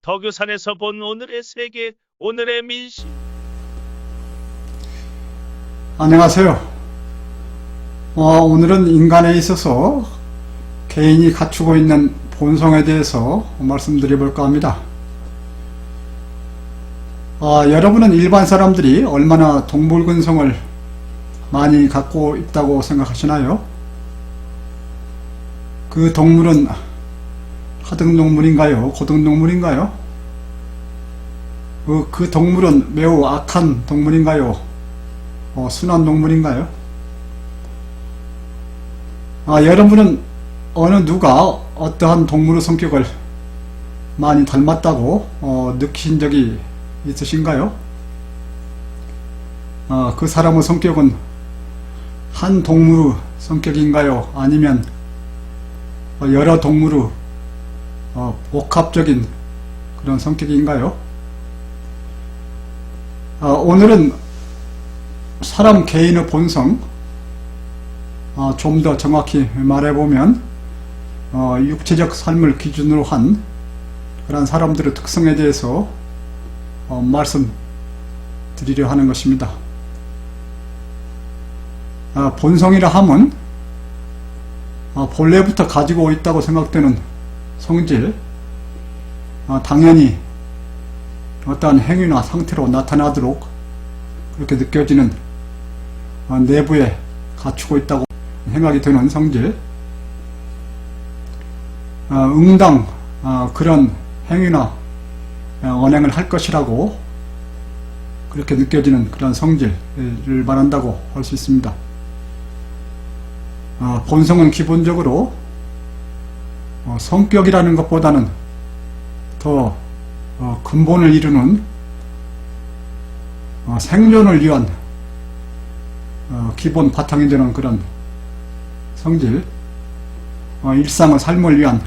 덕유산에서 본 오늘의 세계, 오늘의 민심. 안녕하세요. 오늘은 인간에 있어서 개인이 갖추고 있는 본성에 대해서 말씀드려볼까 합니다. 여러분은 일반 사람들이 얼마나 동물근성을 많이 갖고 있다고 생각하시나요? 그 동물은 하등동물인가요? 고등동물인가요? 그 동물은 매우 악한 동물인가요? 순한 동물인가요? 여러분은 어느 누가 어떠한 동물의 성격을 많이 닮았다고 느끼신 적이 있으신가요? 그 사람의 성격은 한 동물의 성격인가요? 아니면 여러 동물의 복합적인 그런 성격인가요? 오늘은 사람 개인의 본성, 좀 더 정확히 말해보면 육체적 삶을 기준으로 한 그런 사람들의 특성에 대해서 말씀드리려 하는 것입니다. 본성이라 함은 본래부터 가지고 있다고 생각되는 성질, 당연히 어떠한 행위나 상태로 나타나도록 그렇게 느껴지는 내부에 갖추고 있다고 생각이 드는 성질, 응당 그런 행위나 언행을 할 것이라고 그렇게 느껴지는 그런 성질을 말한다고 할 수 있습니다. 본성은 기본적으로 성격이라는 것보다는 더 근본을 이루는 생존을 위한 기본 바탕이 되는 그런 성질, 일상의 삶을 위한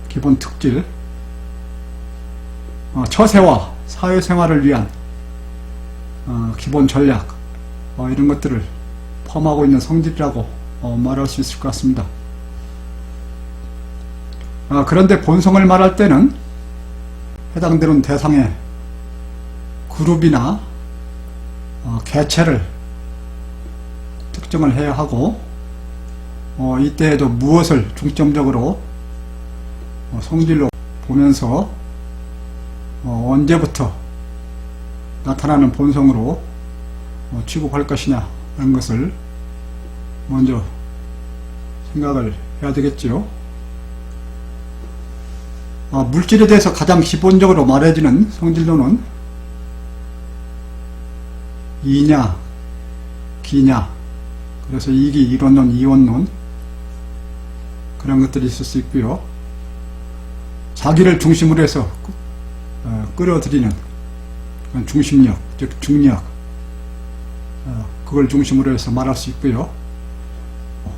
기본 특질, 처세와 사회생활을 위한 기본 전략, 이런 것들을 포함하고 있는 성질이라고 말할 수 있을 것 같습니다. 그런데 본성을 말할 때는 해당되는 대상의 그룹이나 개체를 특정을 해야 하고, 이때에도 무엇을 중점적으로 성질로 보면서 언제부터 나타나는 본성으로 취급할 것이냐 하는 것을 먼저 생각을 해야 되겠지요. 물질에 대해서 가장 기본적으로 말해지는 성질론은 이냐 기냐, 그래서 이기, 이론론, 이원론, 그런 것들이 있을 수 있고요. 자기를 중심으로 해서 끌어들이는 중심력, 즉 중력, 그걸 중심으로 해서 말할 수 있고요.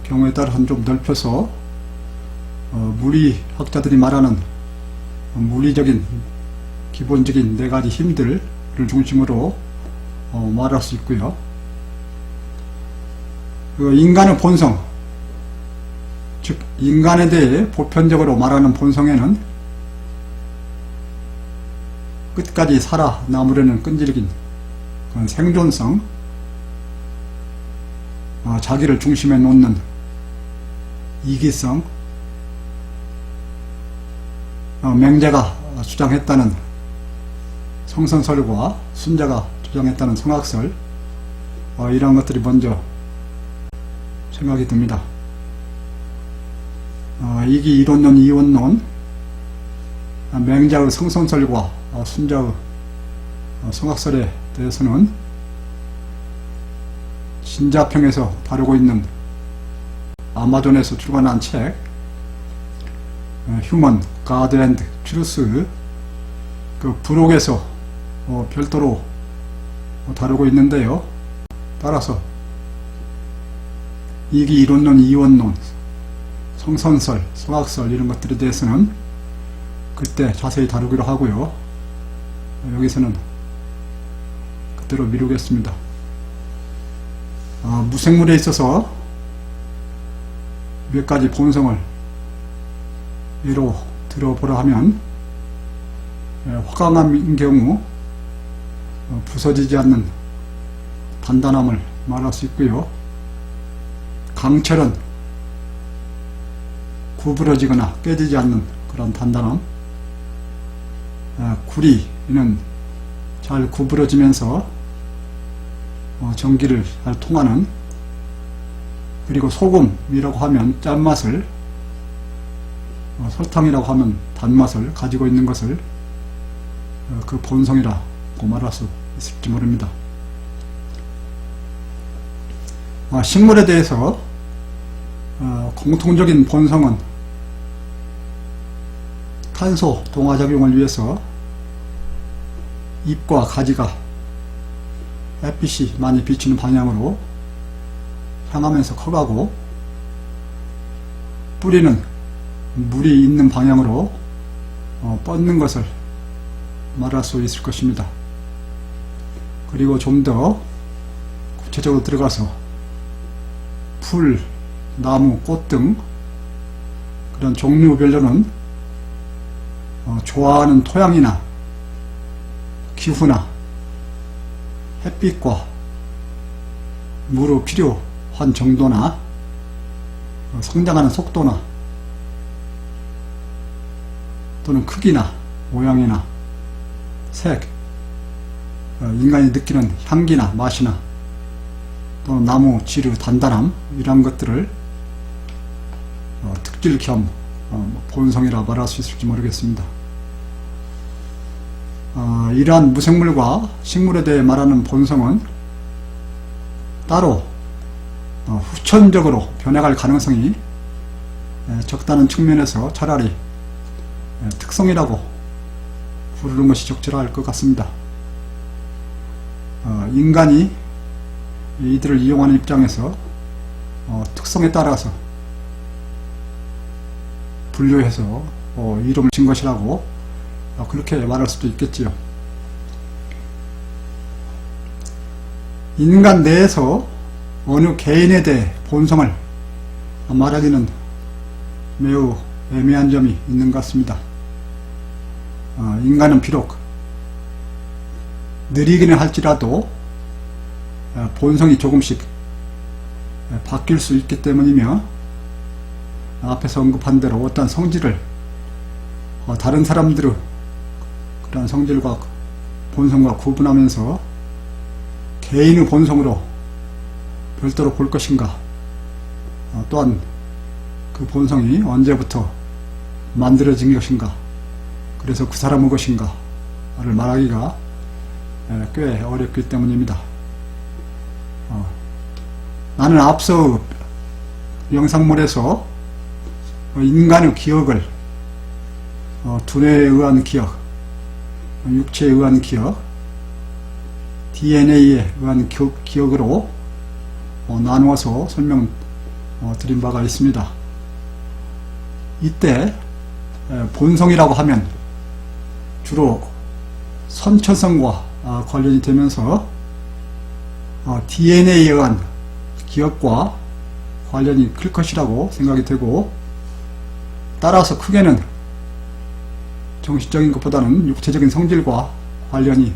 경우에 따라서는 좀 넓혀서 물리학자들이 말하는 물리적인 기본적인 네 가지 힘들을 중심으로 말할 수 있고요. 인간의 본성, 즉 인간에 대해 보편적으로 말하는 본성에는 끝까지 살아남으려는 끈질긴 생존성, 자기를 중심에 놓는 이기성, 맹자가 주장했다는 성선설과 순자가 주장했다는 성악설, 이런 것들이 먼저 생각이 듭니다. 이기, 이론론, 이원론, 맹자의 성선설과 순자의 성악설에 대해서는 신자평에서 다루고 있는 아마존에서 출간한 책 휴먼, 가드 앤드 트루스, 그 부록에서 별도로 다루고 있는데요. 따라서 이기, 이론론, 이원론, 성선설, 성악설 이런 것들에 대해서는 그때 자세히 다루기로 하고요. 여기서는 그대로 미루겠습니다. 무생물에 있어서 몇 가지 본성을 예로 들어보라 하면 화강암인 경우 부서지지 않는 단단함을 말할 수 있고요. 강철은 구부러지거나 깨지지 않는 그런 단단함, 구리는 잘 구부러지면서 전기를 잘 통하는, 그리고 소금이라고 하면 짠맛을, 설탕이라고 하면 단맛을 가지고 있는 것을 그 본성이라고 말할 수 있을지 모릅니다. 식물에 대해서 공통적인 본성은 탄소 동화작용을 위해서 잎과 가지가 햇빛이 많이 비치는 방향으로 향하면서 커가고, 뿌리는 물이 있는 방향으로 뻗는 것을 말할 수 있을 것입니다. 그리고 좀 더 구체적으로 들어가서 풀, 나무, 꽃 등 그런 종류별로는 좋아하는 토양이나 기후나 햇빛과 물의 필요한 정도나 성장하는 속도나 또는 크기나 모양이나 색, 인간이 느끼는 향기나 맛이나 또는 나무 지류 단단함, 이러한 것들을 특질 겸 본성이라 말할 수 있을지 모르겠습니다. 이러한 무생물과 식물에 대해 말하는 본성은 따로 후천적으로 변해갈 가능성이 적다는 측면에서 차라리 특성이라고 부르는 것이 적절할 것 같습니다. 인간이 이들을 이용하는 입장에서 특성에 따라서 분류해서 이름을 진 것이라고 그렇게 말할 수도 있겠지요. 인간 내에서 어느 개인에 대해 본성을 말하기는 매우 애매한 점이 있는 것 같습니다. 인간은 비록 느리기는 할지라도 본성이 조금씩 바뀔 수 있기 때문이며, 앞에서 언급한 대로 어떤 성질을 다른 사람들의 그런 성질과 본성과 구분하면서 개인의 본성으로 별도로 볼 것인가, 또한 그 본성이 언제부터 만들어진 것인가, 그래서 그 사람의 것인가를 말하기가 꽤 어렵기 때문입니다. 나는 앞서 영상물에서 인간의 기억을 두뇌에 의한 기억, 육체에 의한 기억, DNA에 의한 기억으로 나누어서 설명드린 바가 있습니다. 이때 본성이라고 하면 주로 선천성과 관련이 되면서 DNA에 의한 기억과 관련이 클 것이라고 생각이 되고, 따라서 크게는 정신적인 것보다는 육체적인 성질과 관련이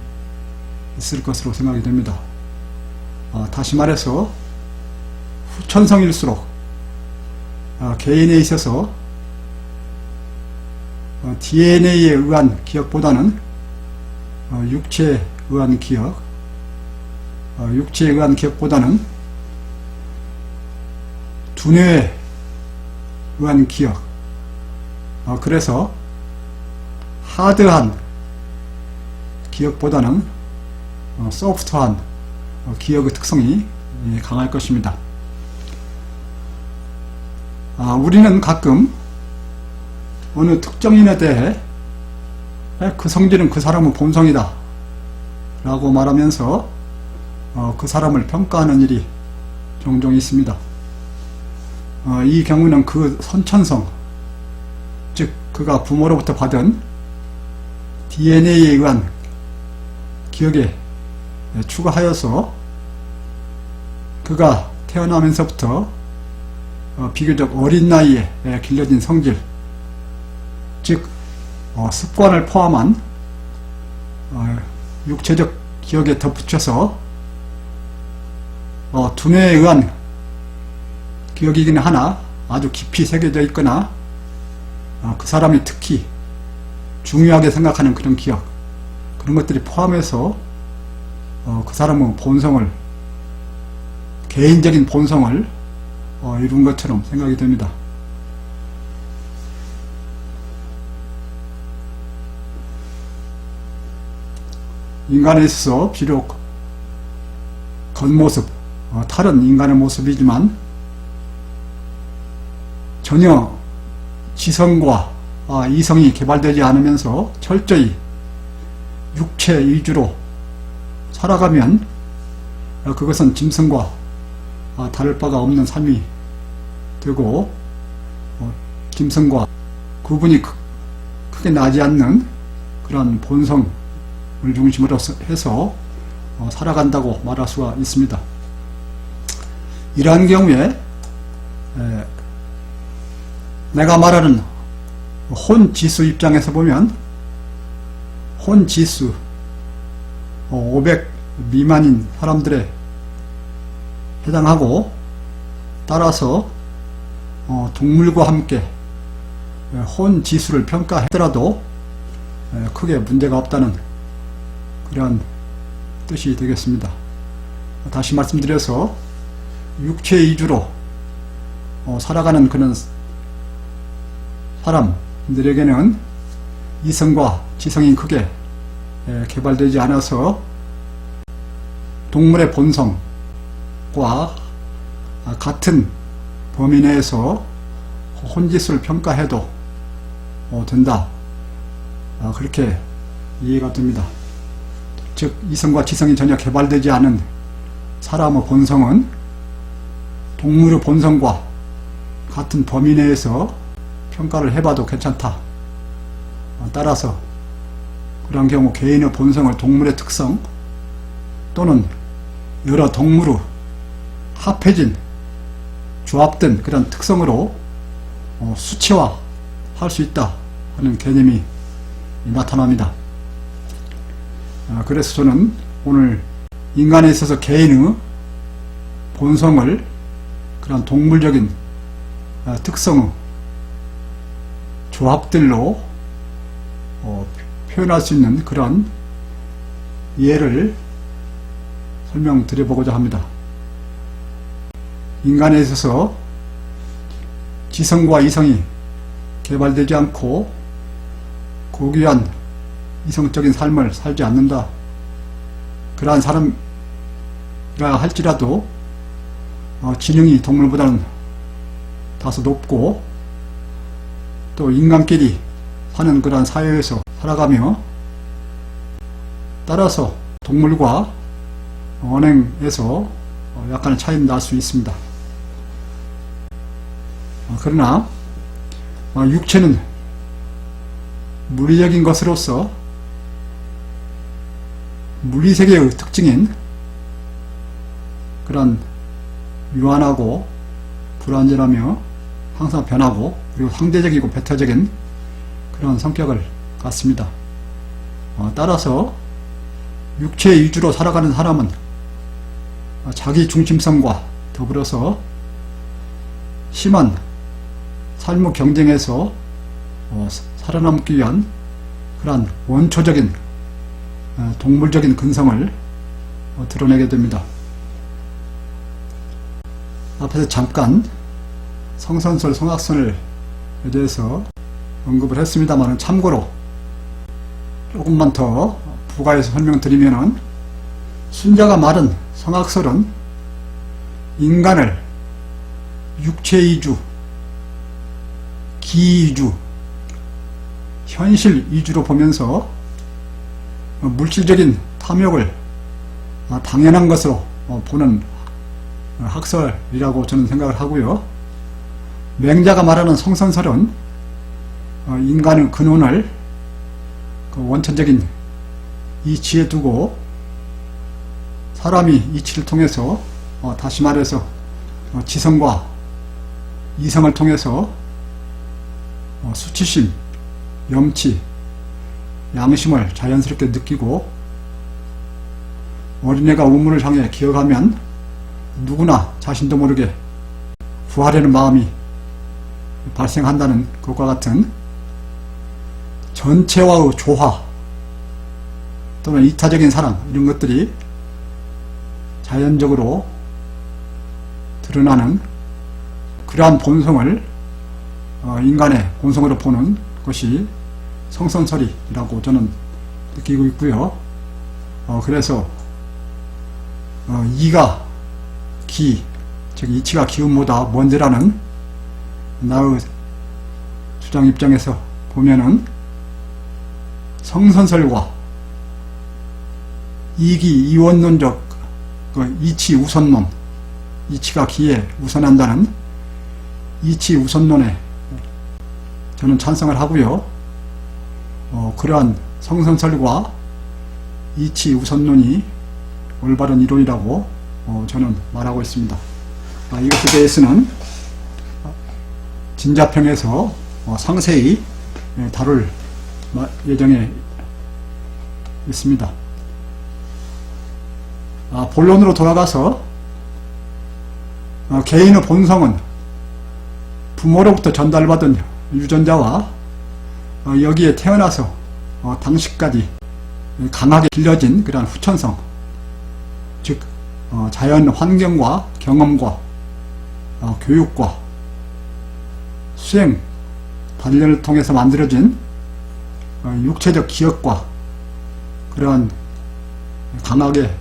있을 것으로 생각이 됩니다. 다시 말해서 후천성일수록 개인에 있어서 DNA에 의한 기억보다는 육체에 의한 기억, 육체에 의한 기억보다는 두뇌에 의한 기억, 그래서 하드한 기억보다는 소프트한 기억의 특성이 강할 것입니다. 우리는 가끔 어느 특정인에 대해 그 성질은 그 사람의 본성이다 라고 말하면서 그 사람을 평가하는 일이 종종 있습니다. 이 경우는 그 선천성, 즉 그가 부모로부터 받은 DNA에 의한 기억에 추가하여서 그가 태어나면서부터 비교적 어린 나이에 길러진 성질, 즉 습관을 포함한 육체적 기억에 덧붙여서 두뇌에 의한 기억이긴 하나 아주 깊이 새겨져 있거나 그 사람이 특히 중요하게 생각하는 그런 기억, 그런 것들이 포함해서 그 사람의 본성을, 개인적인 본성을 이룬 것처럼 생각이 됩니다. 인간에 있어서 비록 겉모습, 탈은 인간의 모습이지만 전혀 지성과 이성이 개발되지 않으면서 철저히 육체 위주로 살아가면 그것은 짐승과 다를 바가 없는 삶이 되고 짐승과 구분이 크게 나지 않는 그런 본성을 중심으로 해서 살아간다고 말할 수가 있습니다. 이러한 경우에 내가 말하는 혼지수 입장에서 보면 혼지수 500 미만인 사람들에 해당하고, 따라서 동물과 함께 혼지수를 평가하더라도 크게 문제가 없다는 그런 뜻이 되겠습니다. 다시 말씀드려서 육체 위주로 살아가는 그런 사람들에게는 이성과 지성이 크게 개발되지 않아서 동물의 본성과 같은 범위 내에서 혼지수를 평가해도 된다, 그렇게 이해가 됩니다. 즉 이성과 지성이 전혀 개발되지 않은 사람의 본성은 동물의 본성과 같은 범위 내에서 평가를 해봐도 괜찮다. 따라서 그런 경우 개인의 본성을 동물의 특성 또는 여러 동물의 합해진 조합된 그런 특성으로 수치화 할 수 있다 하는 개념이 나타납니다. 그래서 저는 오늘 인간에 있어서 개인의 본성을 그런 동물적인 특성의 조합들로 표현할 수 있는 그런 예를 설명드려보고자 합니다. 인간에 있어서 지성과 이성이 개발되지 않고 고귀한 이성적인 삶을 살지 않는다, 그러한 사람이라 할지라도 지능이 동물보다는 다소 높고 또 인간끼리 사는 그러한 사회에서 살아가며, 따라서 동물과 언행에서 약간의 차이는 날 수 있습니다. 그러나 육체는 물리적인 것으로서 물리세계의 특징인 그런 유한하고 불완전하며 항상 변하고 그리고 상대적이고 배타적인 그런 성격을 갖습니다. 따라서 육체 위주로 살아가는 사람은 자기 중심성과 더불어서 심한 삶의 경쟁에서 살아남기 위한 그러한 원초적인 동물적인 근성을 드러내게 됩니다. 앞에서 잠깐 성선설 성악설에 대해서 언급을 했습니다만, 참고로 조금만 더 부가해서 설명드리면은, 순자가 말한 성악설은 인간을 육체 위주, 기 위주, 현실 위주로 보면서 물질적인 탐욕을 당연한 것으로 보는 학설이라고 저는 생각을 하고요. 맹자가 말하는 성선설은 인간의 근원을 그 원천적인 이치에 두고 사람이 이치를 통해서 다시 말해서 지성과 이성을 통해서 수치심, 염치, 양심을 자연스럽게 느끼고 어린애가 우물을 향해 기어가면 누구나 자신도 모르게 구하려는 마음이 발생한다는 것과 같은 전체와의 조화 또는 이타적인 사랑, 이런 것들이 자연적으로 드러나는 그러한 본성을 인간의 본성으로 보는 것이 성선설이라고 저는 느끼고 있고요. 그래서 이가 기, 즉 이치가 기운보다 먼저라는 나의 주장 입장에서 보면은 성선설과 이기 이원론적 이치 우선론, 이치가 기에 우선한다는 이치 우선론에 저는 찬성을 하고요. 그러한 성선설과 이치 우선론이 올바른 이론이라고 저는 말하고 있습니다. 이것에 대해서는 진자평에서 상세히 다룰 예정에 있습니다. 본론으로 돌아가서 개인의 본성은 부모로부터 전달받은 유전자와 여기에 태어나서 당시까지 강하게 길러진 그러한 후천성, 즉 자연 환경과 경험과 교육과 수행, 단련을 통해서 만들어진 육체적 기억과 그러한 강하게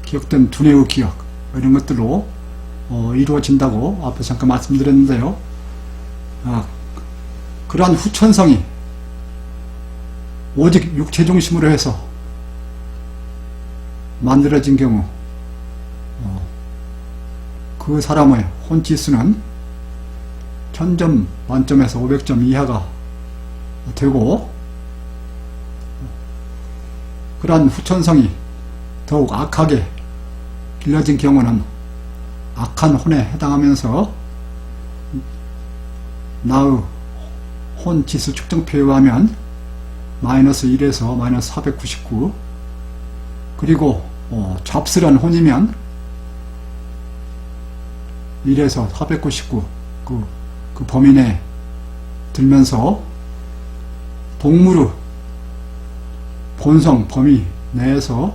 기억된 두뇌의 기억, 이런 것들로 이루어진다고 앞에 잠깐 말씀드렸는데요. 그러한 후천성이 오직 육체 중심으로 해서 만들어진 경우 그 사람의 혼지수는 1000점 만점에서 500점 이하가 되고, 그러한 후천성이 더욱 악하게 길러진 경우는 악한 혼에 해당하면서 나의 혼지수 측정표에 의하면 마이너스 1에서 마이너스 499, 그리고 잡스런 혼이면 1에서 499 그 범위 내에 들면서 동물의 본성 범위 내에서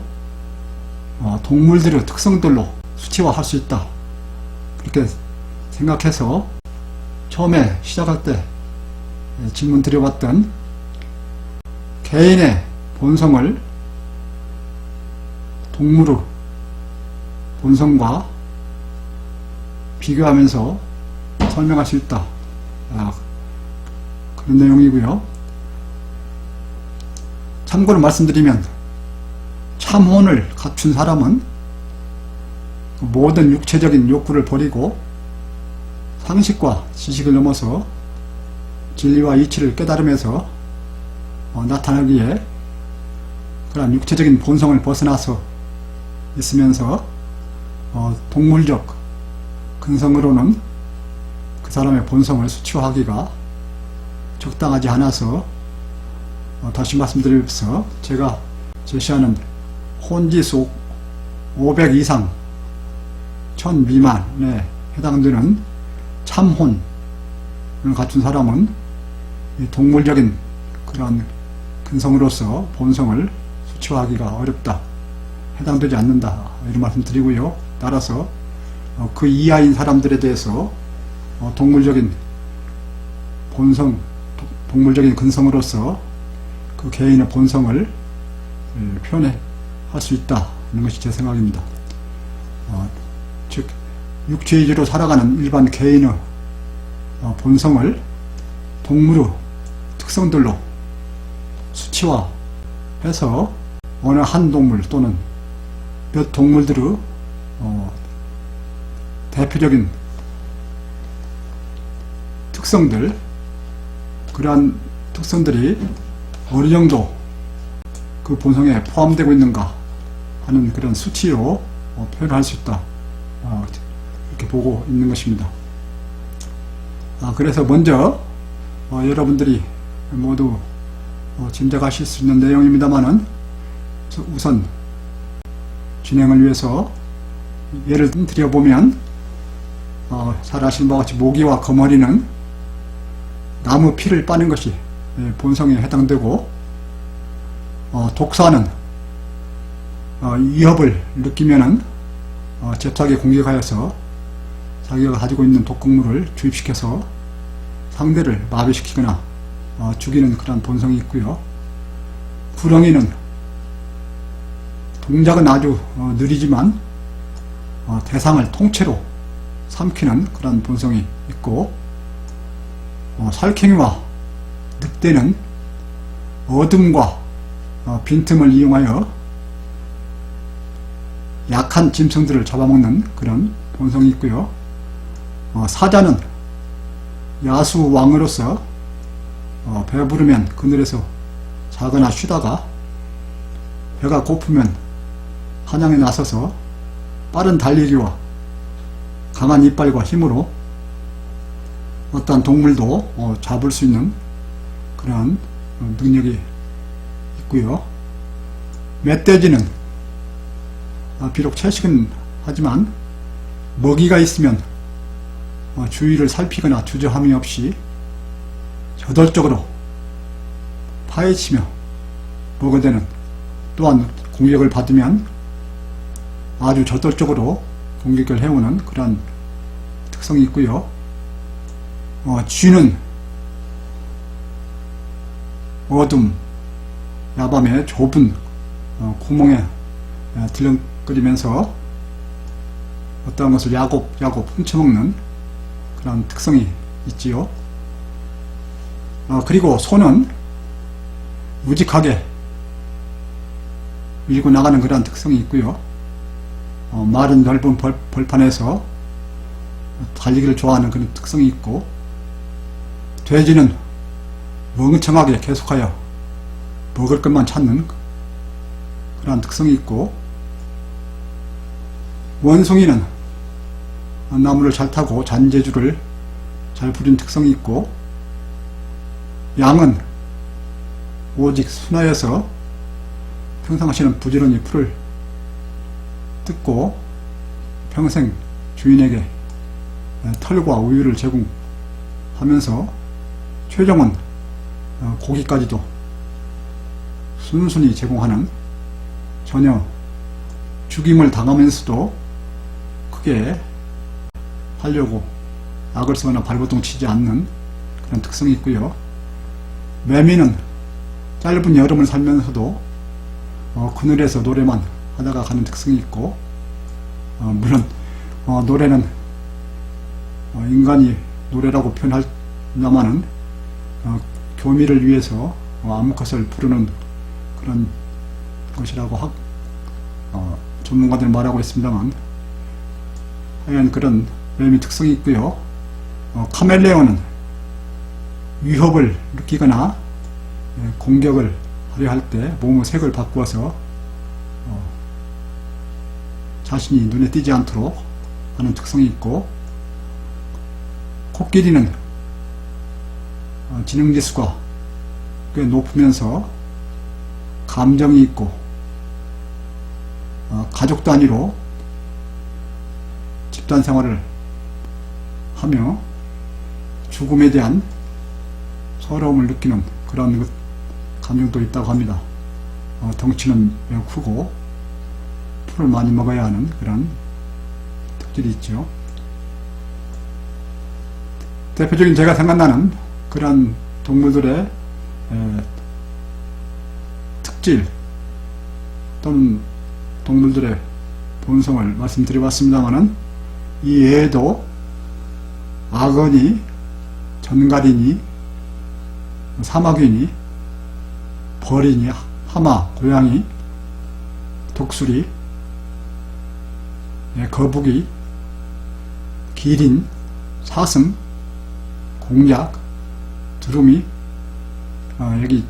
동물들의 특성들로 수치화할 수 있다, 그렇게 생각해서 처음에 시작할 때 질문 드려봤던 개인의 본성을 동물의 본성과 비교하면서 설명할 수 있다, 그런 내용이고요. 참고로 말씀드리면 참혼을 갖춘 사람은 모든 육체적인 욕구를 버리고 상식과 지식을 넘어서 진리와 이치를 깨달으면서 나타나기에 그런 육체적인 본성을 벗어나서 있으면서 동물적 근성으로는 그 사람의 본성을 수치화하기가 적당하지 않아서 다시 말씀드리면서 제가 제시하는 혼지수 500 이상 1000 미만에 해당되는 참혼을 갖춘 사람은 이 동물적인 그런 근성으로서 본성을 수치화하기가 어렵다, 해당되지 않는다, 이런 말씀 드리고요. 따라서 그 이하인 사람들에 대해서 동물적인 본성, 동물적인 근성으로서 그 개인의 본성을 표현할 수 있다, 이런 것이 제 생각입니다. 즉 육체위주로 살아가는 일반 개인의 본성을 동물의 특성들로 수치화해서 어느 한 동물 또는 몇 동물들의 대표적인 특성들, 그러한 특성들이 어느 정도 그 본성에 포함되고 있는가 하는 그런 수치로 표현할 수 있다, 이렇게 보고 있는 것입니다. 그래서 먼저 여러분들이 모두 짐작하실 수 있는 내용입니다만은 우선 진행을 위해서 예를 들어보면 잘 아시는 바와 같이 모기와 거머리는 나무 피를 빠는 것이 본성에 해당되고 독사는 위협을 느끼면은 잽싸게 공격하여서 자기가 가지고 있는 독극물을 주입시켜서 상대를 마비시키거나 죽이는 그런 본성이 있고요. 구렁이는 동작은 아주 느리지만 대상을 통째로 삼키는 그런 본성이 있고, 살쾡이와 늑대는 어둠과 빈틈을 이용하여 약한 짐승들을 잡아먹는 그런 본성이 있고요. 사자는 야수왕으로서 배부르면 그늘에서 자거나 쉬다가 배가 고프면 사냥에 나서서 빠른 달리기와 강한 이빨과 힘으로 어떠한 동물도 잡을 수 있는 그런 능력이 있고요. 멧돼지는 비록 채식은 하지만 먹이가 있으면 주위를 살피거나 주저함이 없이 저돌적으로 파헤치며 먹어대는, 또한 공격을 받으면 아주 저돌적으로 공격을 해오는 그런 특성이 있고요. 쥐는 어둠, 야밤의 좁은 구멍에 들렁거리면서 어떠한 것을 야곱야곱 훔쳐먹는 그런 특성이 있지요. 그리고 소는 우직하게 밀고 나가는 그런 특성이 있고요. 마른 넓은 벌판에서 달리기를 좋아하는 그런 특성이 있고, 돼지는 멍청하게 계속하여 먹을 것만 찾는 그런 특성이 있고, 원숭이는 나무를 잘 타고 잔재주를 잘 부리는 특성이 있고, 양은 오직 순하여서 평상시는 부지런히 풀을 뜯고 평생 주인에게 털과 우유를 제공하면서 최종은 고기까지도 순순히 제공하는, 전혀 죽임을 당하면서도 크게 하려고 악을 쓰거나 발버둥 치지 않는 그런 특성이 있고요. 매미는 짧은 여름을 살면서도 그늘에서 노래만 하다가 가는 특성이 있고, 물론 노래는 인간이 노래라고 표현하려면은 교미를 위해서 암컷을 부르는 그런 것이라고 전문가들은 말하고 있습니다만, 하여간 그런 매미 특성이 있고요. 카멜레온은 위협을 느끼거나 공격을 하려 할 때 몸의 색을 바꾸어서 자신이 눈에 띄지 않도록 하는 특성이 있고, 코끼리는 지능지수가 꽤 높으면서 감정이 있고, 가족 단위로 집단 생활을 하며 죽음에 대한 서러움을 느끼는 그런 감정도 있다고 합니다. 덩치는 매우 크고 풀을 많이 먹어야 하는 그런 특질이 있죠. 대표적인 제가 생각나는 그런 동물들의 특질 또는 동물들의 본성을 말씀드려봤습니다만은, 이 외에도 악어니, 전갈이니, 사마귀니, 벌이니, 하마, 고양이, 독수리, 거북이, 기린, 사슴, 공작, 두루미, 여기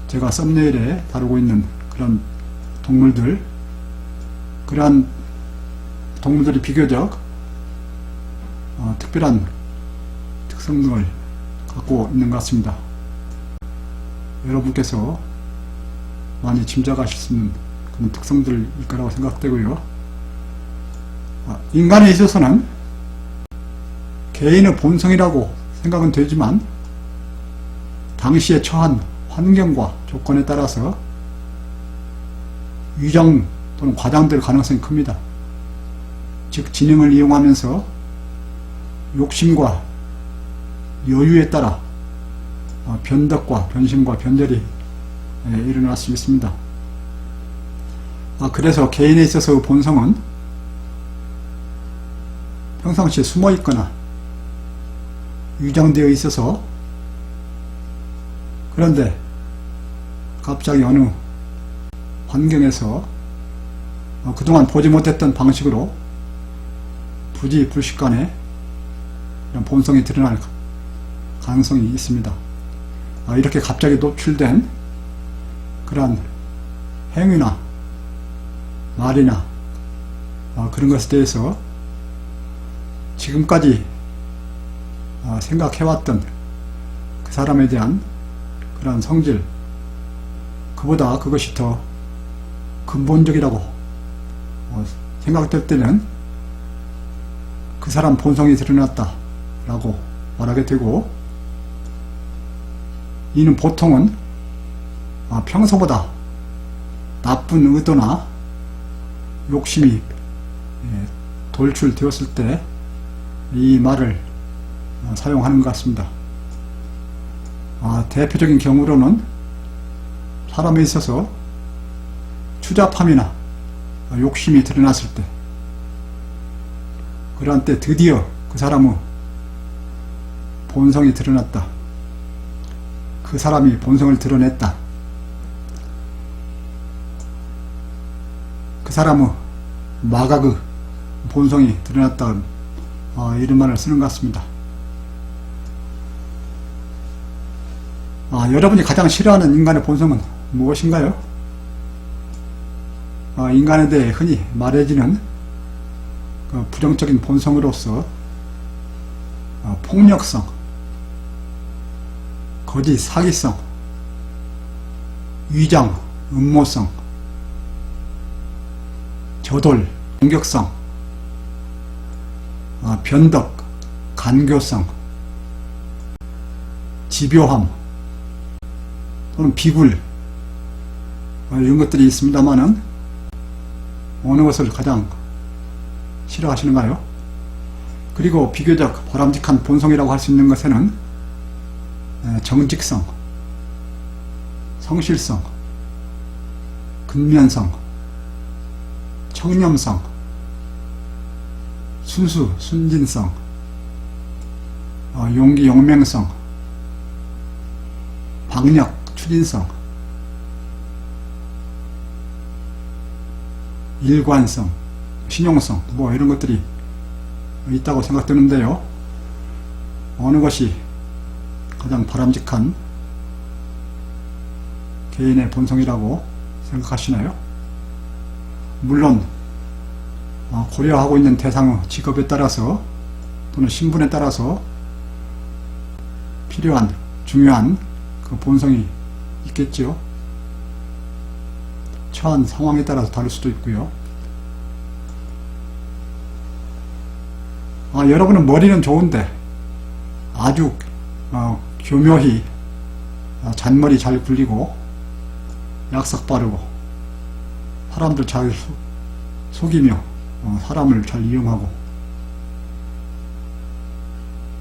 제가 썸네일에 다루고 있는 그런 동물들, 그러한 동물들이 비교적 특별한 특성을 갖고 있는 것 같습니다. 여러분께서 많이 짐작하실 수 있는 그런 특성들일 거라고 생각되고요. 인간에 있어서는 개인의 본성이라고 생각은 되지만 당시에 처한 환경과 조건에 따라서 위장 또는 과장될 가능성이 큽니다. 즉 지능을 이용하면서 욕심과 여유에 따라 변덕과 변심과 변절이 일어날 수 있습니다. 그래서 개인에 있어서 본성은 평상시에 숨어 있거나 위장되어 있어서, 그런데 갑자기 어느 환경에서 그동안 보지 못했던 방식으로 부지불식간에 이런 본성이 드러날 가능성이 있습니다. 이렇게 갑자기 노출된 그러한 행위나 말이나 그런 것에 대해서 지금까지 생각해왔던 그 사람에 대한 그러한 성질, 그보다 그것이 더 근본적이라고 생각될 때는 그 사람 본성이 드러났다 라고 말하게 되고, 이는 보통은 평소보다 나쁜 의도나 욕심이 돌출되었을 때 이 말을 사용하는 것 같습니다. 대표적인 경우로는 사람에 있어서 추잡함이나 욕심이 드러났을 때, 그러한 때 드디어 그 사람의 본성이 드러났다, 그 사람이 본성을 드러냈다, 그 사람의 마각의 본성이 드러났다, 이런 말을 쓰는 것 같습니다. 여러분이 가장 싫어하는 인간의 본성은 무엇인가요? 인간에 대해 흔히 말해지는 그 부정적인 본성으로서 폭력성, 거짓 사기성, 위장, 음모성, 저돌, 공격성, 변덕, 간교성, 집요함 또는 비굴, 이런 것들이 있습니다만은 어느 것을 가장 싫어하시는가요? 그리고 비교적 바람직한 본성이라고 할 수 있는 것에는 정직성, 성실성, 근면성, 청렴성, 순수, 순진성, 용기, 용맹성, 박력, 추진성, 일관성, 신용성, 이런 것들이 있다고 생각되는데요. 어느 것이 가장 바람직한 개인의 본성이라고 생각하시나요? 물론 고려하고 있는 대상의 직업에 따라서 또는 신분에 따라서 필요한 중요한 그 본성이 있겠죠. 처한 상황에 따라서 다를 수도 있고요. 여러분은 머리는 좋은데 아주 교묘히 잔머리 잘 굴리고 약삭 빠르고 사람들 잘 속이며 사람을 잘 이용하고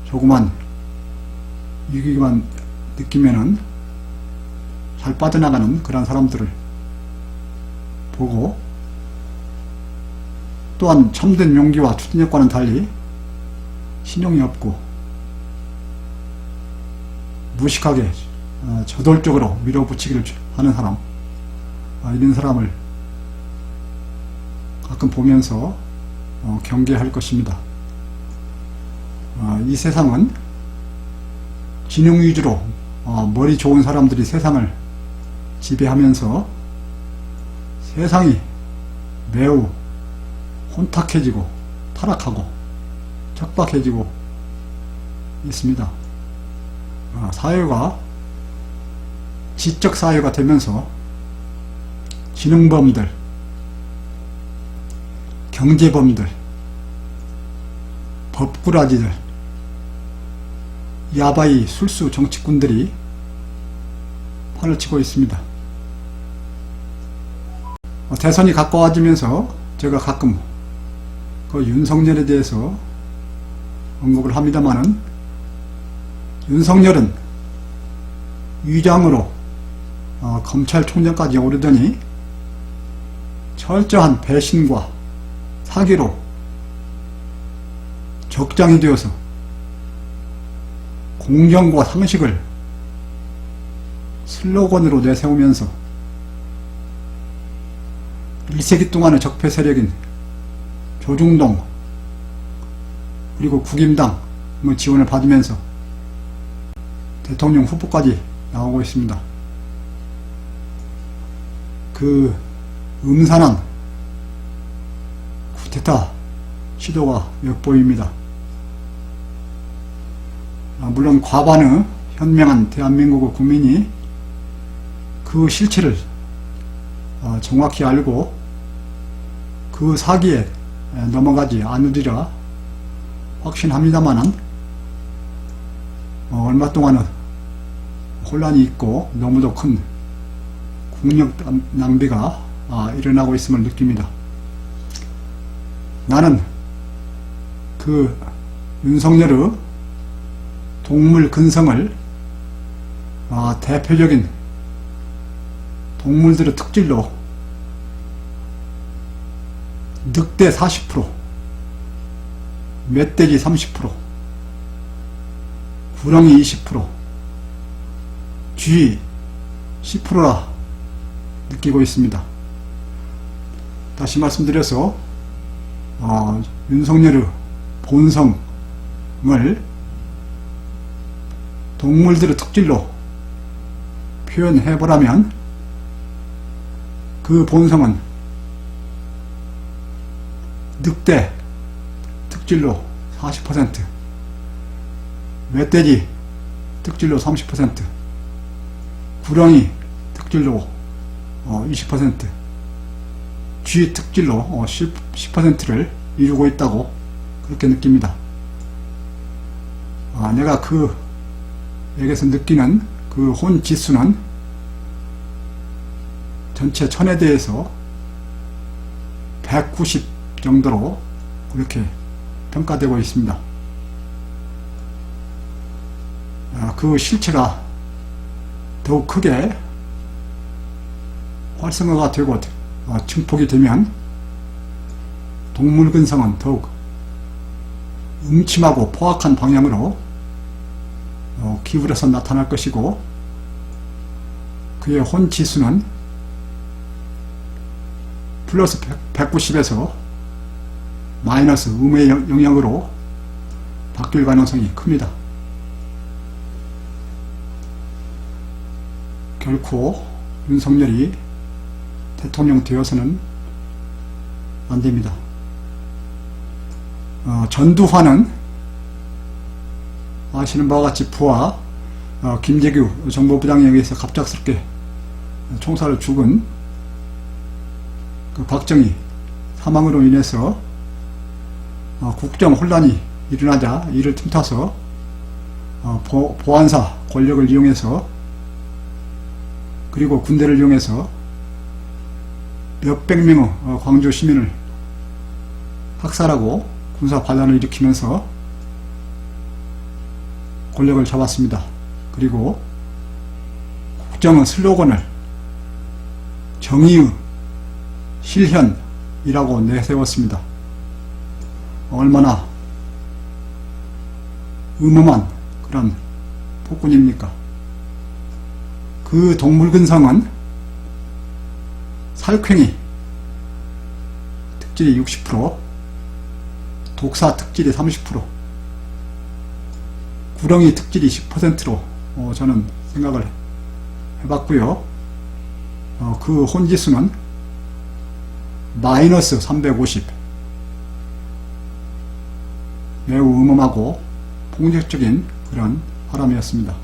조그만 위기만 느끼면은 잘 빠져나가는 그런 사람들을 보고, 또한 참된 용기와 추진력과는 달리 신용이 없고 무식하게 저돌적으로 밀어붙이기를 하는 사람, 이런 사람을 가끔 보면서 경계할 것입니다. 이 세상은 지능 위주로 머리 좋은 사람들이 세상을 지배하면서 세상이 매우 혼탁해지고 타락하고 척박해지고 있습니다. 사회가 지적 사회가 되면서 지능범들, 경제범들, 법꾸라지들, 야바이 술수 정치꾼들이 판을 치고 있습니다. 대선이 가까워지면서 제가 가끔 그 윤석열에 대해서 언급을 합니다마는, 윤석열은 위장으로 검찰총장까지 오르더니 철저한 배신과 사기로 적장이 되어서 공정과 상식을 슬로건으로 내세우면서 1세기 동안의 적폐 세력인 조중동 그리고 국임당 지원을 받으면서 대통령 후보까지 나오고 있습니다. 그 음산한 쿠데타 시도가 엿보입니다. 물론 과반의 현명한 대한민국의 국민이 그 실체를 정확히 알고 그 사기에 넘어가지 않으리라 확신합니다마는, 얼마 동안은 혼란이 있고 너무도 큰 국력 낭비가 일어나고 있음을 느낍니다. 나는 그 윤석열의 동물 근성을 대표적인 동물들의 특질로 늑대 40%, 멧돼지 30%, 구렁이 20%, 쥐 10%라 느끼고 있습니다. 다시 말씀드려서 윤석열의 본성을 동물들의 특질로 표현해보라면, 그 본성은 늑대 특질로 40%, 멧돼지 특질로 30%, 구렁이 특질로 20%, 쥐 특질로 10%를 이루고 있다고 그렇게 느낍니다. 내가 그에게서 느끼는 그 혼 지수는 전체 천에 대해서 190 정도로 그렇게 평가되고 있습니다. 그 실체가 더욱 크게 활성화가 되고 증폭이 되면 동물 근성은 더욱 음침하고 포악한 방향으로 기울여서 나타날 것이고, 그의 혼 지수는 플러스 190에서 마이너스 음의 영향으로 바뀔 가능성이 큽니다. 결코 윤석열이 대통령 되어서는 안 됩니다. 전두환은 아시는 바와 같이 부하 김재규 정보부장에 의해서 갑작스럽게 총살을 죽은 그 박정희 사망으로 인해서 국정 혼란이 일어나자 이를 틈타서 보안사 권력을 이용해서, 그리고 군대를 이용해서 몇백 명의 광주 시민을 학살하고 군사 반란을 일으키면서 권력을 잡았습니다. 그리고 국정의 슬로건을 정의의 실현이라고 내세웠습니다. 얼마나 음험한 그런 폭군입니까? 그 동물 근성은 살쾡이 특질이 60%, 독사 특질이 30%, 구렁이 특질이 10%로 저는 생각을 해봤고요. 그 혼지수는 마이너스 350, 매우 음험하고 폭력적인 그런 사람이었습니다.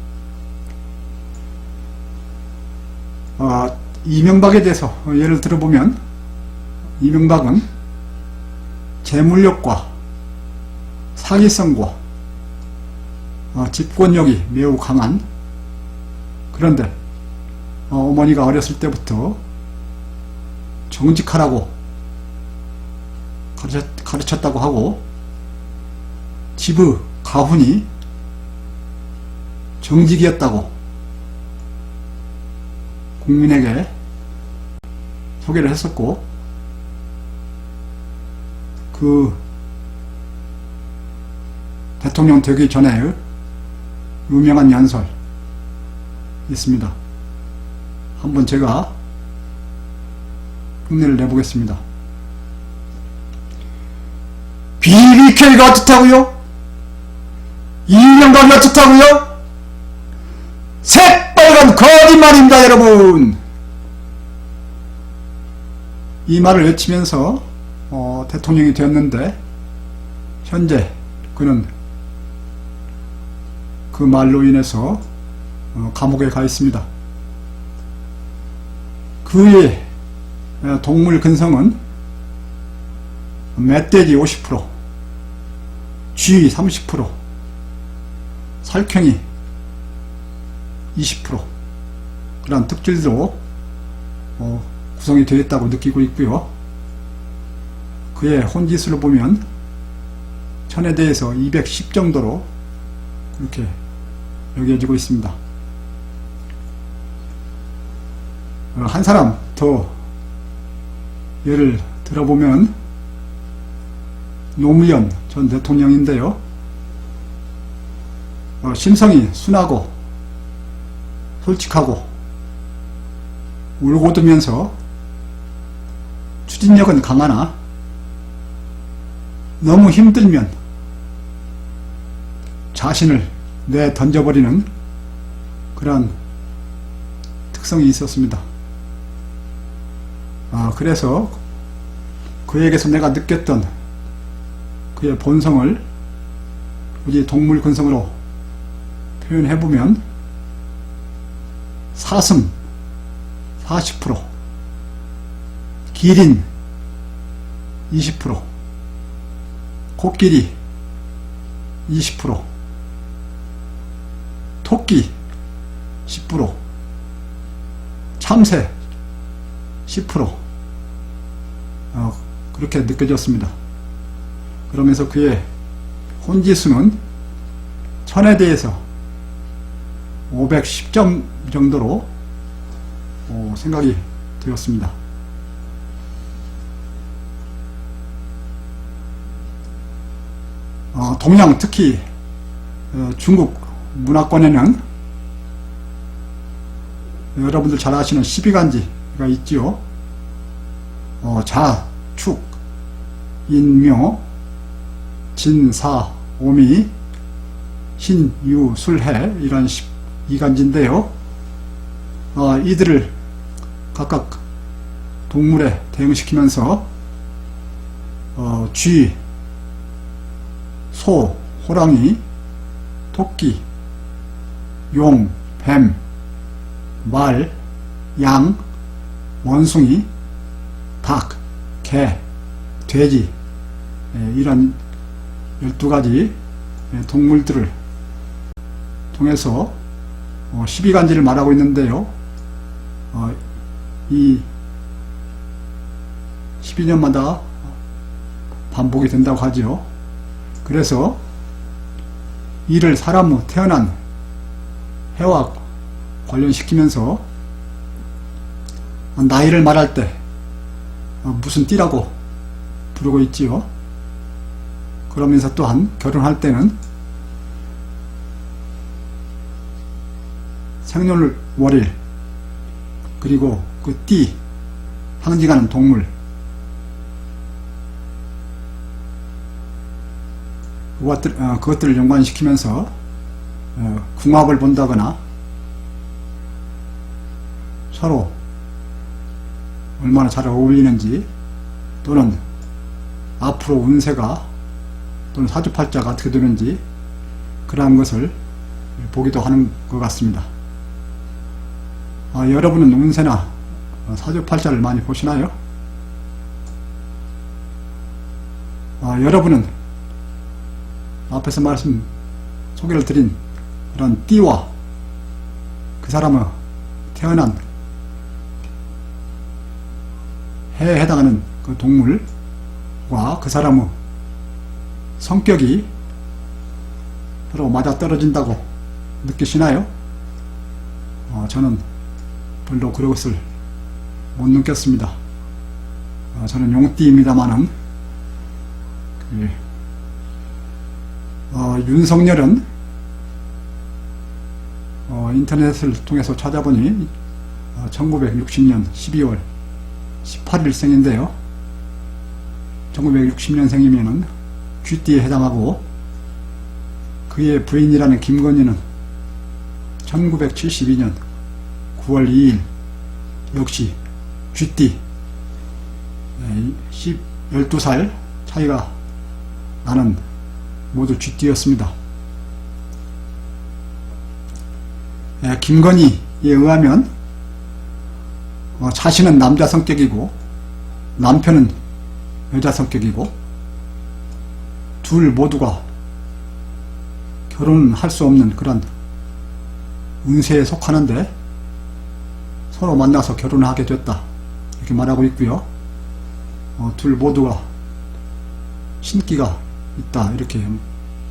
이명박에 대해서 예를 들어보면, 이명박은 재물력과 사기성과 집권력이 매우 강한, 그런데 어머니가 어렸을 때부터 정직하라고 가르쳤다고 하고, 집의 가훈이 정직이었다고 국민에게 소개를 했었고, 그 대통령 되기 전에 유명한 연설 있습니다. 한번 제가 흉내를 내보겠습니다. BBK가 어떻다고요? 이명박이 어떻다고요? 새빨간 거짓말입니다, 여러분. 이 말을 외치면서 대통령이 되었는데, 현재 그는 그 말로 인해서 감옥에 가 있습니다. 그의 동물 근성은 멧돼지 50%, 쥐 30%, 살쾡이 20%, 그런 특질도 구성이 되어 있다고 느끼고 있고요. 그의 혼짓으로 보면 천에 대해서 210 정도로 그렇게 여겨지고 있습니다. 한 사람 더 예를 들어보면 노무현 전 대통령인데요. 심성이 순하고 솔직하고 울고들면서 추진력은 강하나 너무 힘들면 자신을 내던져버리는 그런 특성이 있었습니다. 그래서 그에게서 내가 느꼈던 그의 본성을 굳이 동물 근성으로 표현해보면, 사슴 40%, 기린 20%, 코끼리 20%, 토끼 10%, 참새 10%, 그렇게 느껴졌습니다. 그러면서 그의 혼지수는 천에 대해서 510점 정도로 생각이 되었습니다. 동양, 특히 중국 문화권에는 여러분들 잘 아시는 12간지가 있지요. 자, 축, 인묘, 진, 사, 오미, 신, 유, 술, 해, 이런 12간지인데요. 이들을 각각 동물에 대응시키면서 쥐, 소, 호랑이, 토끼, 용, 뱀, 말, 양, 원숭이, 닭, 개, 돼지, 이런 12가지 동물들을 통해서 12간지를 말하고 있는데요. 이 12년마다 반복이 된다고 하죠. 그래서 이를 사람의 태어난 해와 관련시키면서 나이를 말할 때 무슨 띠라고 부르고 있지요. 그러면서 또한 결혼할 때는 생년월일, 그리고 그 띠, 상징하는 동물, 그것들을 연관시키면서 궁합을 본다거나 서로 얼마나 잘 어울리는지, 또는 앞으로 운세가 또는 사주팔자가 어떻게 되는지, 그러한 것을 보기도 하는 것 같습니다. 여러분은 운세나 사주팔자를 많이 보시나요? 여러분은 앞에서 소개를 드린 그런 띠와 그 사람의 태어난 해에 해당하는 그 동물과 그 사람의 성격이 서로 맞아떨어진다고 느끼시나요? 저는 별로 그것을 못 느꼈습니다. 저는 용띠입니다만은 윤석열은 인터넷을 통해서 찾아보니 1960년 12월 18일 생인데요. 1960년생이면은 쥐띠에 해당하고 그의 부인이라는 김건희는 1972년 9월 2일 역시 쥐띠 12살 차이가 나는 모두 쥐띠였습니다. 김건희에 의하면 자신은 남자 성격이고 남편은 여자 성격이고 둘 모두가 결혼할 수 없는 그런 운세에 속하는데 서로 만나서 결혼을 하게 됐다 이렇게 말하고 있고요. 둘 모두가 신기가 있다 이렇게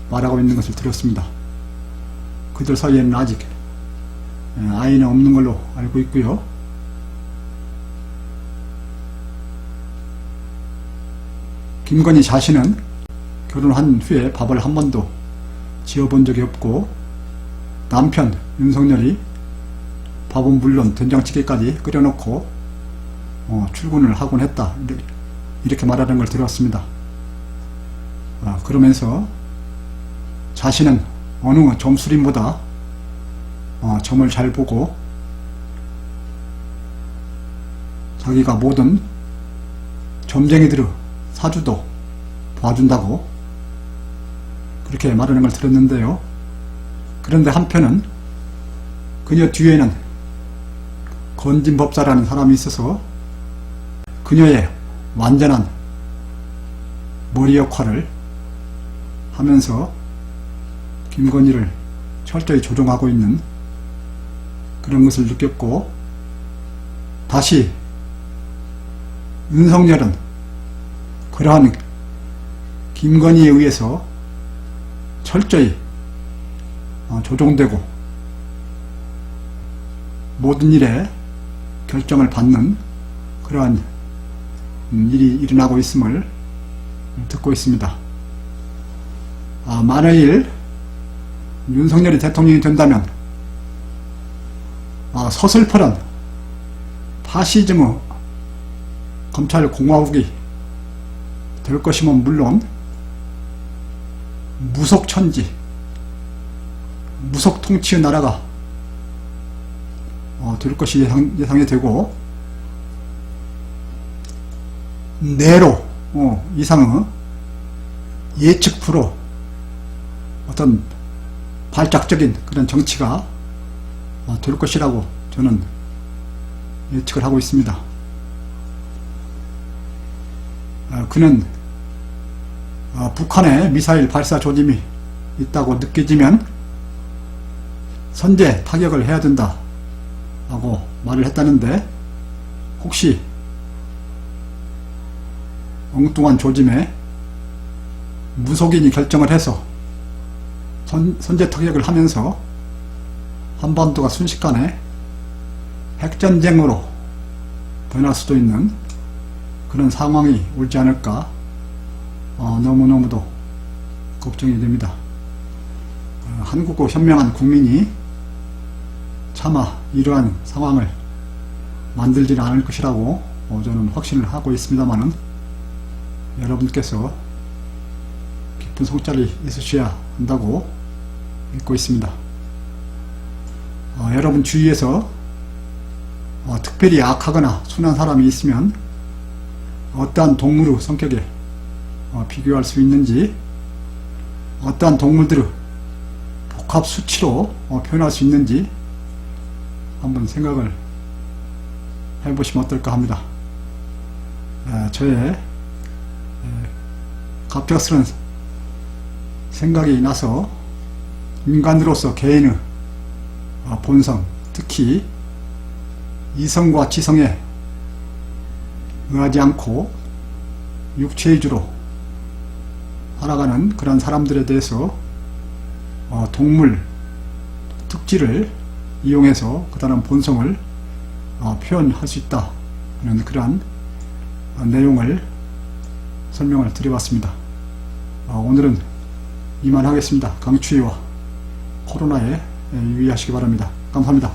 말하고 있는 것을 들었습니다. 그들 사이에는 아직 아이는 없는 걸로 알고 있고요. 김건희 자신은 결혼한 후에 밥을 한 번도 지어본 적이 없고 남편 윤석열이 밥은 물론 된장찌개까지 끓여놓고 출근을 하곤 했다 이렇게 말하는 걸 들었습니다. 그러면서 자신은 어느 점수림보다 점을 잘 보고 자기가 모든 점쟁이들의 사주도 봐준다고 그렇게 말하는 걸 들었는데요. 그런데 한편은 그녀 뒤에는 건진법사라는 사람이 있어서 그녀의 완전한 머리 역할을 하면서 김건희를 철저히 조종하고 있는 그런 것을 느꼈고 다시 윤석열은 그러한 김건희에 의해서 철저히 조종되고 모든 일에 결정을 받는 그러한 일이 일어나고 있음을 듣고 있습니다. 만일 윤석열이 대통령이 된다면 서슬퍼런 파시즘의 검찰 공화국이 될 것이면 물론 무속천지, 무속통치의 나라가 될 것이 예상이 되고 내로 이상의 예측 프로 어떤 발작적인 그런 정치가 될 것이라고 저는 예측을 하고 있습니다. 그는 북한에 미사일 발사 조짐이 있다고 느껴지면 선제 타격을 해야 된다 라고 말을 했다는데 혹시 엉뚱한 조짐에 무속인이 결정을 해서 선제 타격을 하면서 한반도가 순식간에 핵전쟁으로 변할 수도 있는 그런 상황이 올지 않을까 너무너무도 걱정이 됩니다. 한국의 현명한 국민이 차마 이러한 상황을 만들지는 않을 것이라고 저는 확신을 하고 있습니다만은 여러분께서 깊은 속살이 있으셔야 한다고 믿고 있습니다. 여러분 주위에서 특별히 악하거나 순한 사람이 있으면 어떠한 동물의 성격에 비교할 수 있는지 어떠한 동물들의 복합 수치로 표현할 수 있는지 한번 생각을 해보시면 어떨까 합니다. 저의 갑작스런 생각이 나서 인간으로서 개인의 본성, 특히 이성과 지성에 의하지 않고 육체위주로 살아가는 그런 사람들에 대해서 동물 특질을 이용해서 그 다른 본성을 표현할 수 있다 하는 그러한 내용을 설명을 드려봤습니다. 오늘은 이만 하겠습니다. 강추위와 코로나에 유의하시기 바랍니다. 감사합니다.